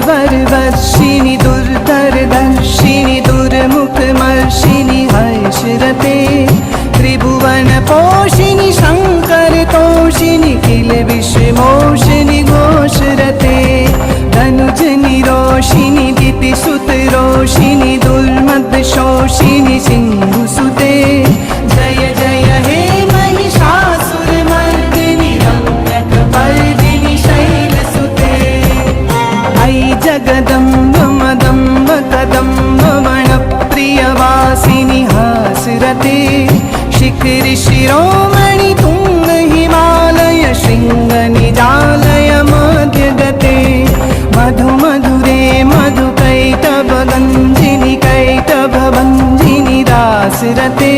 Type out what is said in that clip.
वर्षिणि दुर्धरदर्शिनि दुर्मुखमर्शिनि हर्षरते त्रिभुवनपोषिणि शङ्करतोषिणि किल विश्वमोषिणि घोषरते धनुजनिरोषिणि दितिसुतरोषिणि दुर्मदशोषिणि सिन्धुसुते जय जय हे महिषासुरमर्दिनि रम्यकपर्दिनि शैलसुते ऐ जगदम्ब मदम्ब कदम्ब वनप्रियवासिनि हासरते शिखरि शिरोमणि तुङ्ग हिमालय शृङ्गनिजालय मध्यगते मधु मधुरे मधुकैटभगञ्जिनि कैटभभञ्जिनि दासरते